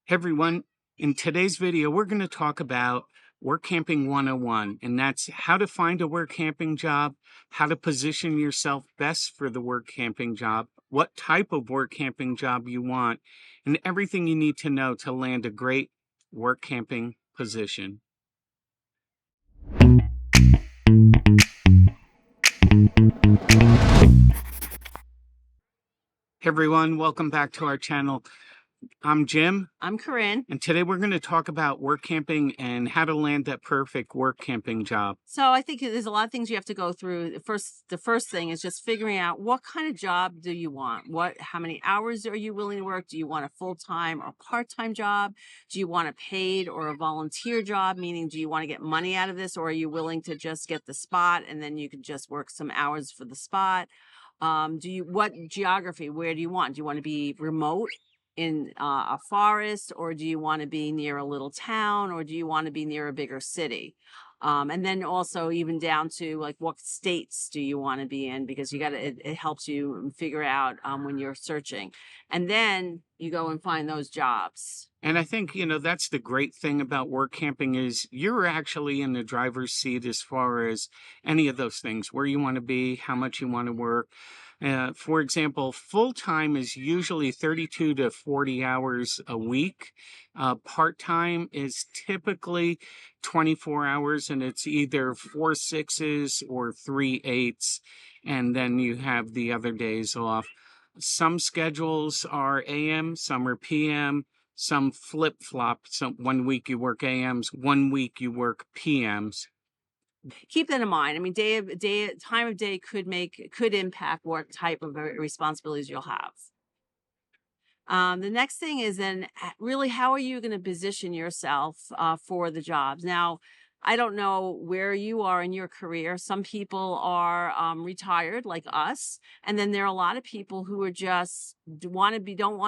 Hey everyone, in today's video, we're going to talk about Work Camping 101, and that's how to find a work camping job, how to position yourself best for the work camping job, what type of work camping job you want, and everything you need to know to land a great work camping position. Hey everyone, welcome back to our channel. I'm Jim. I'm Corinne. And today we're going to talk about work camping and how to land that perfect work camping job. So I think there's a lot of things you have to go through. The first thing is just figuring out what kind of job do you want? How many hours are you willing to work? Do you want a full-time or part-time job? Do you want a paid or a volunteer job? Meaning, do you want to get money out of this, or are you willing to just get the spot and then you can just work some hours for the spot? What geography? Where do you want? Do you want to be remote in a forest, or do you want to be near a little town, or do you want to be near a bigger city? And then also even down to like what states do you want to be in, because it helps you figure out when you're searching, and then you go and find those jobs. And I think, that's the great thing about work camping is you're actually in the driver's seat as far as any of those things, where you want to be, how much you want to work. For example, full-time is usually 32 to 40 hours a week. Part-time is typically 24 hours, and it's either 4 6s or 3 8s, and then you have the other days off. Some schedules are AM, some are PM, some flip-flop. So 1 week you work AMs, 1 week you work PMs. Keep that in mind. I mean, time of day could impact what type of responsibilities you'll have. The next thing is then really, how are you going to position yourself for the jobs? Now, I don't know where you are in your career. Some people are retired like us. And then there are a lot of people who are just don't want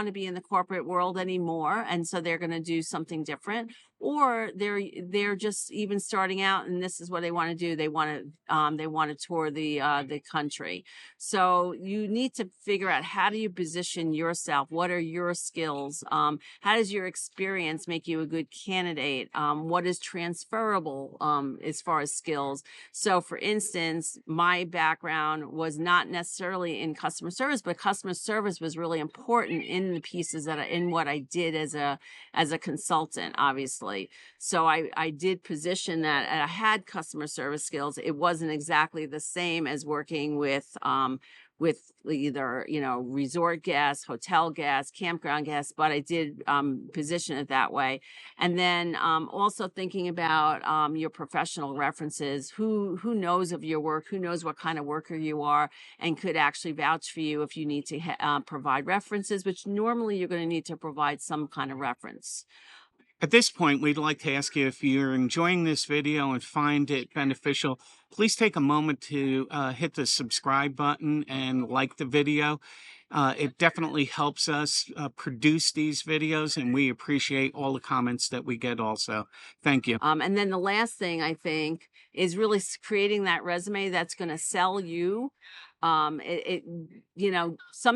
to be in the corporate world anymore. And so they're going to do something different. Or they're just even starting out, and this is what they want to do. They want to tour the country. So you need to figure out, how do you position yourself? What are your skills? How does your experience make you a good candidate? What is transferable as far as skills? So for instance, my background was not necessarily in customer service, but customer service was really important in the pieces in what I did as a consultant, obviously. So I did position that, and I had customer service skills. It wasn't exactly the same as working with either, resort guests, hotel guests, campground guests, but I did position it that way. And then also thinking about your professional references, who knows of your work, who knows what kind of worker you are, and could actually vouch for you if you need to provide references, which normally you're going to need to provide some kind of reference. At this point, we'd like to ask you, if you're enjoying this video and find it beneficial, please take a moment to hit the subscribe button and like the video. It definitely helps us produce these videos, and we appreciate all the comments that we get also. Thank you. And then the last thing, I think, is really creating that resume that's going to sell you. Some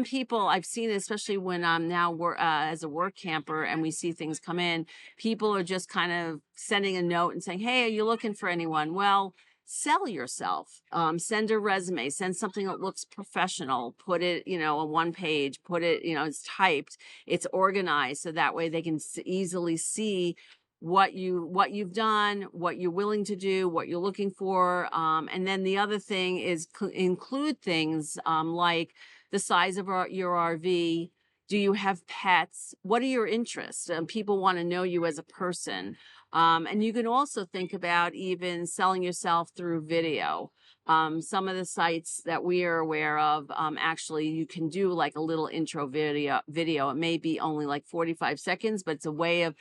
people I've seen, especially when I'm now as a work camper and we see things come in, people are just kind of sending a note and saying, hey, are you looking for anyone? Well, sell yourself. Send a resume, send something that looks professional, put it, on one page, put it, it's typed, it's organized, so that way they can easily see what you've done, what you're willing to do, what you're looking for. And then the other thing is include things like the size of your RV. Do you have pets? What are your interests? People want to know you as a person. And you can also think about even selling yourself through video. Some of the sites that we are aware of, actually you can do like a little intro video. It may be only like 45 seconds, but it's a way of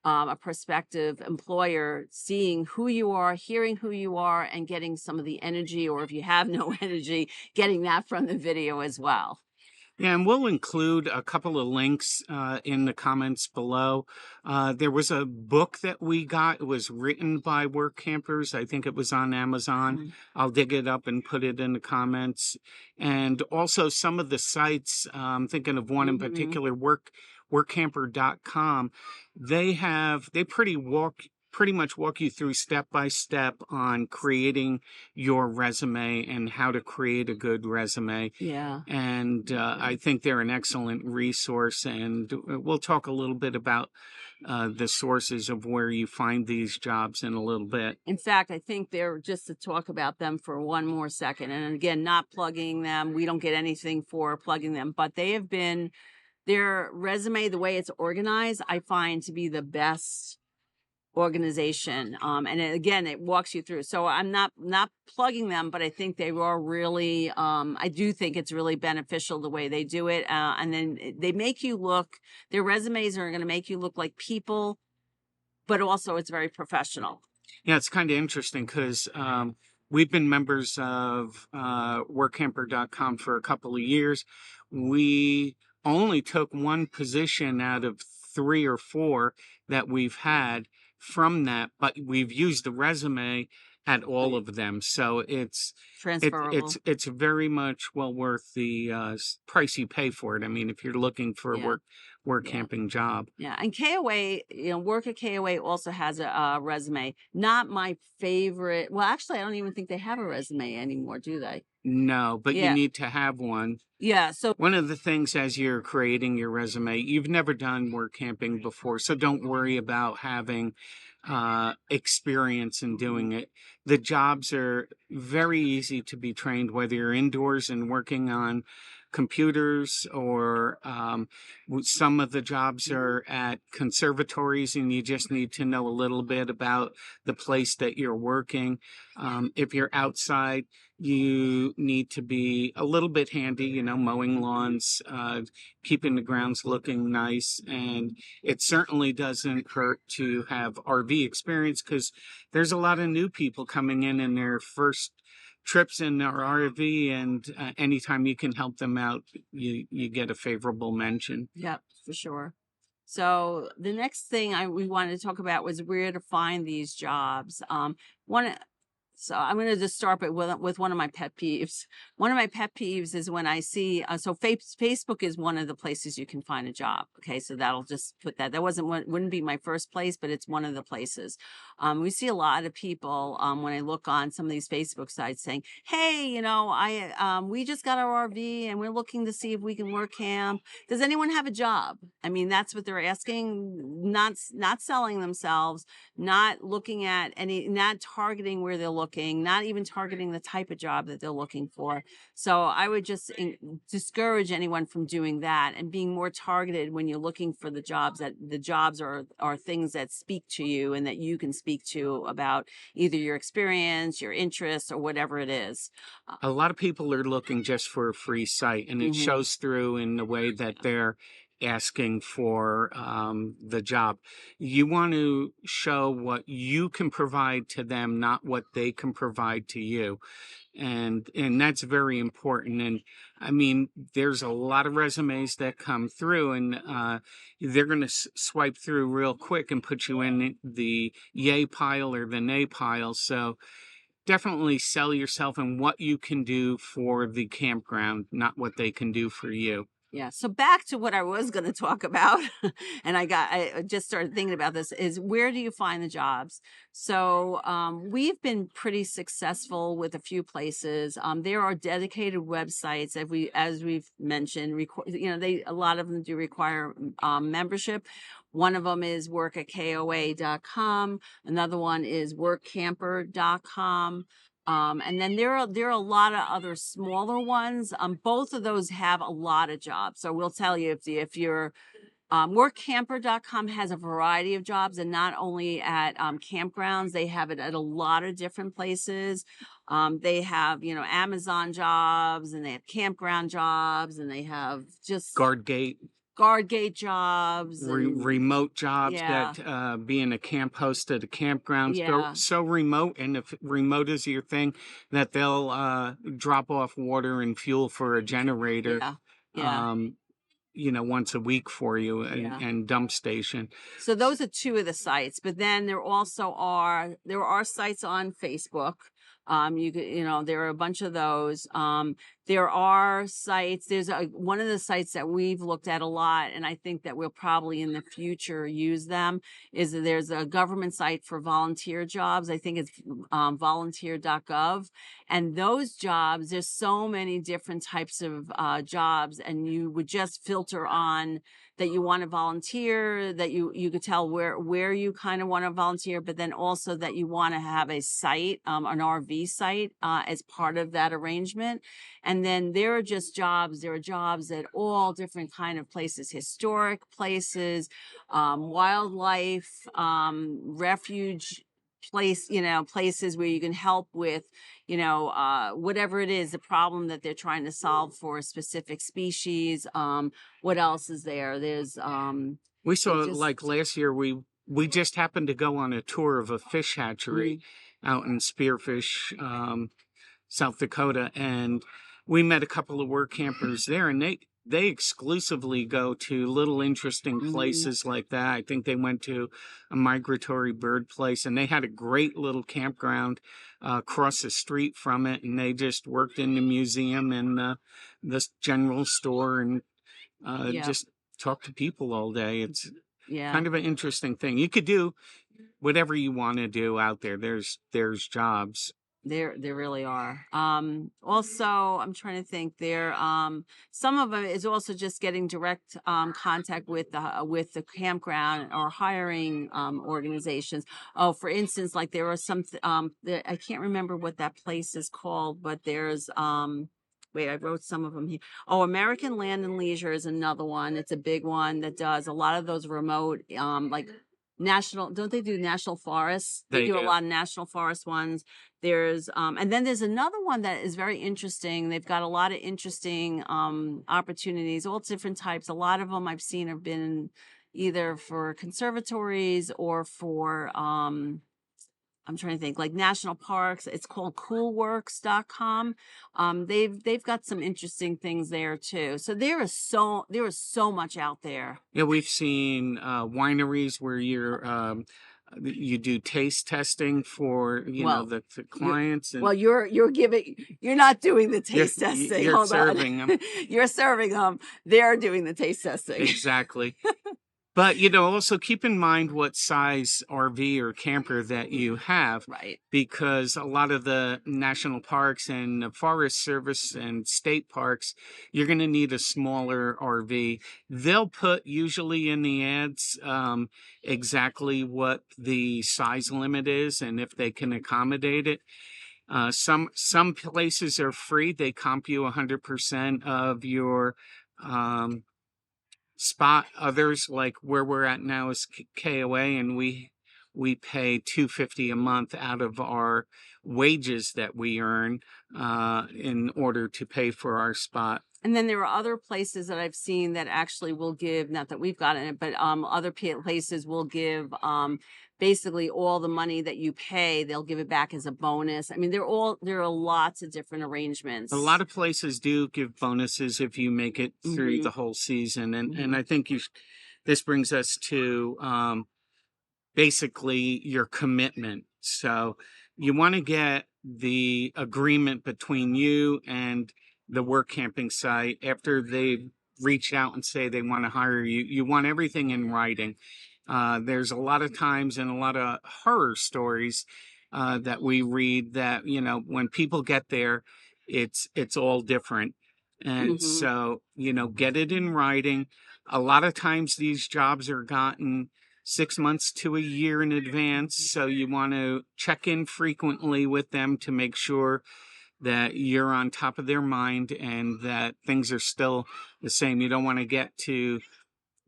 a prospective employer seeing who you are, hearing who you are, and getting some of the energy, or if you have no energy, getting that from the video as well. Yeah, and we'll include a couple of links in the comments below. There was a book that we got. It was written by work campers. I think it was on Amazon. Mm-hmm. I'll dig it up and put it in the comments. And also some of the sites, I'm thinking of one in particular, workcamper.com, they pretty much walk you through step by step on creating your resume and how to create a good resume. Yeah. And I think they're an excellent resource. And we'll talk a little bit about the sources of where you find these jobs in a little bit. In fact, I think they're, just to talk about them for one more second, and again, not plugging them. We don't get anything for plugging them, but they have been, their resume, the way it's organized, I find to be the best organization. And again, it walks you through. So I'm not plugging them, but I think they are really, I do think it's really beneficial the way they do it. And then they make you look, their resumes are going to make you look like people, but also it's very professional. Yeah, it's kind of interesting because we've been members of workcamper.com for a couple of years. We only took one position out of 3 or 4 that we've had from that, but we've used the resume at all of them. So Transferable. it's very much well worth the price you pay for it. I mean, if you're looking for a Yeah. work Yeah. camping job. Yeah, and KOA, work at KOA also has a resume. Not my favorite. Well, actually, I don't even think they have a resume anymore, do they? No, but you Yeah. need to have one. Yeah. So One of the things as you're creating your resume, you've never done work camping before, so don't worry about having experience in doing it. The jobs are very easy to be trained, whether you're indoors and working on computers or some of the jobs are at conservatories and you just need to know a little bit about the place that you're working. If you're outside, you need to be a little bit handy, mowing lawns, keeping the grounds looking nice. And it certainly doesn't hurt to have RV experience because there's a lot of new people coming in their first trips in their RV, and anytime you can help them out, you get a favorable mention. yeah, for sure. So the next thing we wanted to talk about was where to find these jobs. One So I'm going to just start with one of my pet peeves. One of my pet peeves is when I see, Facebook is one of the places you can find a job. Okay. So that'll just put that, wouldn't be my first place, but it's one of the places. We see a lot of people, when I look on some of these Facebook sites saying, hey, we just got our RV and we're looking to see if we can work camp. Does anyone have a job? I mean, that's what they're asking, not selling themselves, not looking at not targeting where they're looking, not even targeting the type of job that they're looking for. So I would just discourage anyone from doing that and being more targeted when you're looking for the jobs, that the jobs are things that speak to you and that you can speak to about either your experience, your interests, or whatever it is. A lot of people are looking just for a free site, and it shows through in the way that they're asking for the job. You want to show what you can provide to them, not what they can provide to you. And that's very important. And I mean, there's a lot of resumes that come through, and they're going to swipe through real quick and put you in the yay pile or the nay pile. So definitely sell yourself and what you can do for the campground, not what they can do for you. Yeah. So back to what I was going to talk about, and I just started thinking about this, is where do you find the jobs? So we've been pretty successful with a few places. There are dedicated websites, as we've mentioned. A lot of them do require membership. One of them is workatkoa.com. Another one is workcamper.com. And then there are a lot of other smaller ones. Both of those have a lot of jobs. So we'll tell you if you're workcamper.com has a variety of jobs, and not only at campgrounds, they have it at a lot of different places. They have, Amazon jobs, and they have campground jobs, and they have just guard gate jobs, and remote jobs that being a camp host at a campground. So remote, and if remote is your thing, that they'll drop off water and fuel for a generator once a week for you, and dump station. So those are two of the sites, but then there are sites on Facebook. You could, there are a bunch of those. There are sites. There's one of the sites that we've looked at a lot, and I think that we'll probably in the future use them. Is there's a government site for volunteer jobs. I think it's volunteer.gov, and those jobs. There's so many different types of jobs, and you would just filter on that you want to volunteer, that you could tell where you kind of want to volunteer, but then also that you want to have a site, an RV site, as part of that arrangement. And then there are jobs at all different kind of places, historic places, wildlife, refuge places where you can help with, whatever it is, the problem that they're trying to solve for a specific species. What else is there? There's We saw like last year, we just happened to go on a tour of a fish hatchery out in Spearfish, South Dakota, and we met a couple of work campers there, and they exclusively go to little interesting places like that. I think they went to a migratory bird place, and they had a great little campground across the street from it, and they just worked in the museum and this general store and just talked to people all day. It's kind of an interesting thing. You could do whatever you want to do out there. There's jobs. There really are. Also, I'm trying to think. Some of it is also just getting direct contact with the campground or hiring organizations. Oh, for instance, like there are some. I can't remember what that place is called, but there's Wait, I wrote some of them here. Oh, American Land and Leisure is another one. It's a big one that does a lot of those remote, like national. Don't they do national forests? They do a lot of national forest ones. There's, and then there's another one that is very interesting. They've got a lot of interesting opportunities, all different types. A lot of them I've seen have been either for conservatories or for I'm trying to think, like national parks. It's called coolworks.com. They've got some interesting things there too. So there is so much out there. Yeah, we've seen wineries where you do taste testing for the clients. You're not doing the taste testing. You're serving them. You're serving them. They're doing the taste testing. Exactly. But, also keep in mind what size RV or camper that you have. Right. Because a lot of the national parks and the Forest Service and state parks, you're going to need a smaller RV. They'll put usually in the ads exactly what the size limit is and if they can accommodate it. Some places are free. They comp you 100% of your spot. Others, like where we're at now, is KOA, and we pay $250 a month out of our wages that we earn in order to pay for our spot. And then there are other places that I've seen that actually will give, not that we've gotten it, but other places will give basically all the money that you pay, they'll give it back as a bonus. I mean, there are lots of different arrangements. A lot of places do give bonuses if you make it through the whole season. And I think this brings us to basically your commitment. So you want to get the agreement between you and the work camping site after they've reached out and say they want to hire you. You want everything in writing. There's a lot of times and a lot of horror stories that we read that, when people get there, it's all different. And so, get it in writing. A lot of times these jobs are gotten 6 months to a year in advance. So you want to check in frequently with them to make sure that you're on top of their mind and that things are still the same. You don't want to get to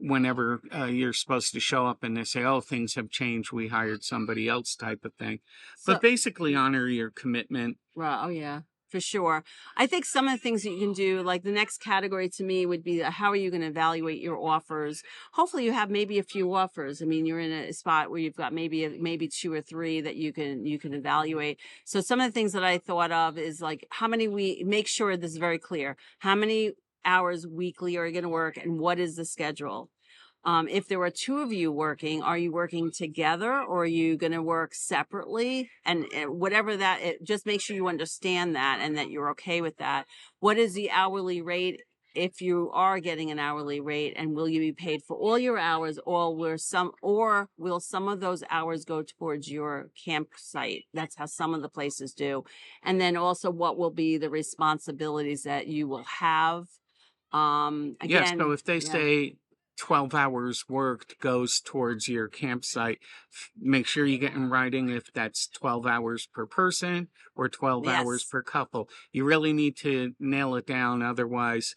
whenever you're supposed to show up and they say, oh, things have changed, we hired somebody else type of thing. But basically honor your commitment. Right. Oh, yeah, for sure. I think some of the things that you can do, like the next category to me would be how are you going to evaluate your offers? Hopefully you have maybe a few offers. I mean, you're in a spot where you've got maybe 2 or 3 that you can evaluate. So some of the things that I thought of is like make sure this is very clear. How many hours weekly are you going to work and what is the schedule? If there are two of you working, are you working together or are you going to work separately? And whatever that, just make sure you understand that and that you're okay with that. What is the hourly rate? If you are getting an hourly rate, and will you be paid for all your hours, or will some of those hours go towards your campsite? That's how some of the places do. And then also, what will be the responsibilities that you will have? Yes. So Again, if they yeah. say 12 hours worked goes towards your campsite, make sure you get in writing if that's 12 hours per person or 12 hours Yes. per couple. You really need to nail it down. Otherwise,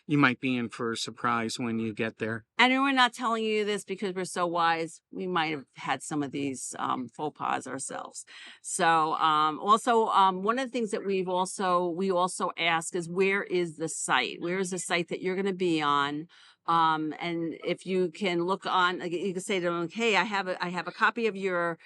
you might be in for a surprise when you get there. And we're not telling you this because we're so wise. We might have had some of these faux pas ourselves. So also one of the things that we also ask is, where is the site? Where is the site that you're going to be on? And if you can look on, like, you can say to them, hey, I have a copy of your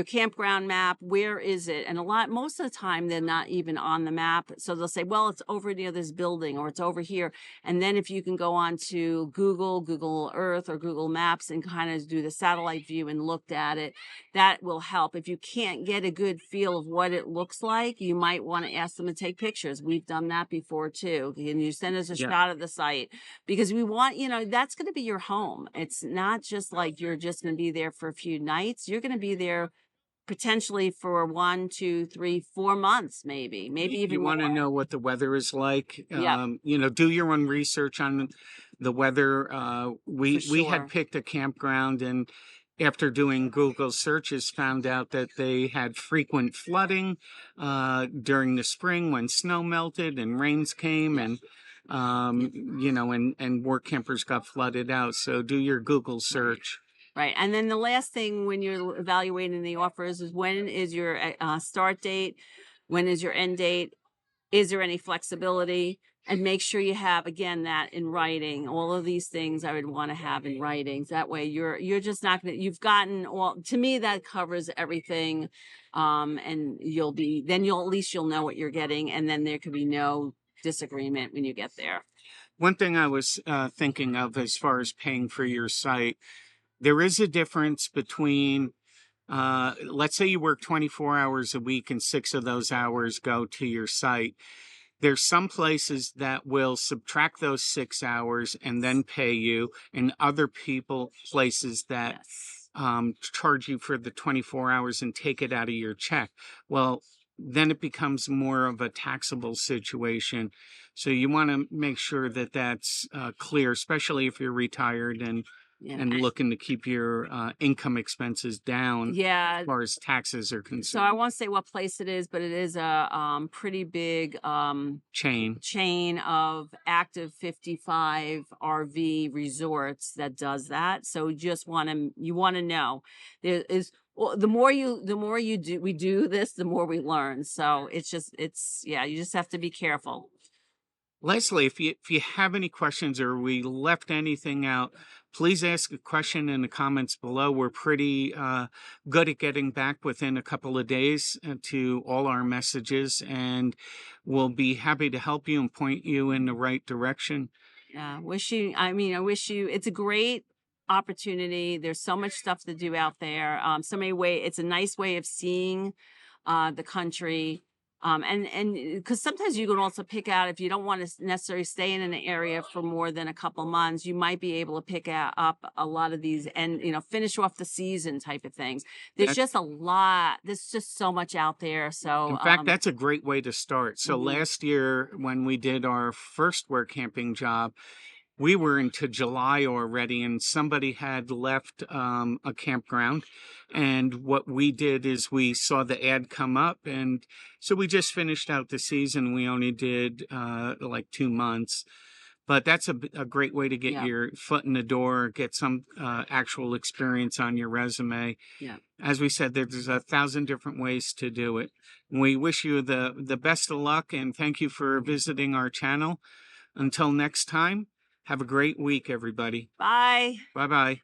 campground map. Where is it? And most of the time they're not even on the map. So they'll say, well, it's over near this building, or it's over here. And then if you can go on to Google Earth or Google Maps and kind of do the satellite view and look at it, that will help. If you can't get a good feel of what it looks like, you might want to ask them to take pictures. We've done that before too. Can you send us a shot of the site? Because we want, that's going to be your home. It's not just like you're just going to be there for a few nights. You're going to be there potentially for 1, 2, 3, 4 months, maybe even you want to more. know what the weather is like. Yeah. Do your own research on the weather. We had Sure. picked a campground, and after doing Google searches, found out that they had frequent flooding during the spring when snow melted and rains came, and and work campers got flooded out. So do your Google search. Right. And then the last thing when you're evaluating the offers is, when is your start date? When is your end date? Is there any flexibility? And make sure you have, again, that in writing. All of these things I would want to have in writing. That way you're just not going to, you've gotten all, to me, that covers everything. And you'll at least you'll know what you're getting. And then there could be no disagreement when you get there. One thing I was thinking of as far as paying for your site, there is a difference between, let's say you work 24 hours a week and 6 of those hours go to your site. There's some places that will subtract those 6 hours and then pay you, and other places that charge you for the 24 hours and take it out of your check. Well, then it becomes more of a taxable situation. So you want to make sure that that's clear, especially if you're retired and looking to keep your income expenses down as far as taxes are concerned. So I won't say what place it is, but it is a pretty big chain of active 55 RV resorts that does that. So you want to know. There is, the more we do this, the more we learn. So you just have to be careful. Leslie, if you have any questions or we left anything out, please ask a question in the comments below. We're pretty good at getting back within a couple of days to all our messages, and we'll be happy to help you and point you in the right direction. I wish you, it's a great opportunity. There's so much stuff to do out there. It's a nice way of seeing the country. And because sometimes you can also pick out, if you don't want to necessarily stay in an area for more than a couple months, you might be able to pick up a lot of these and, finish off the season type of things. There's just a lot. There's just so much out there. So in fact, that's a great way to start. So last year when we did our first work camping job, we were into July already, and somebody had left a campground. And what we did is we saw the ad come up, and so we just finished out the season. We only did like 2 months. But that's a great way to get your foot in the door, get some actual experience on your resume. Yeah. As we said, there's 1,000 different ways to do it. We wish you the best of luck, and thank you for visiting our channel. Until next time, have a great week, everybody. Bye. Bye-bye.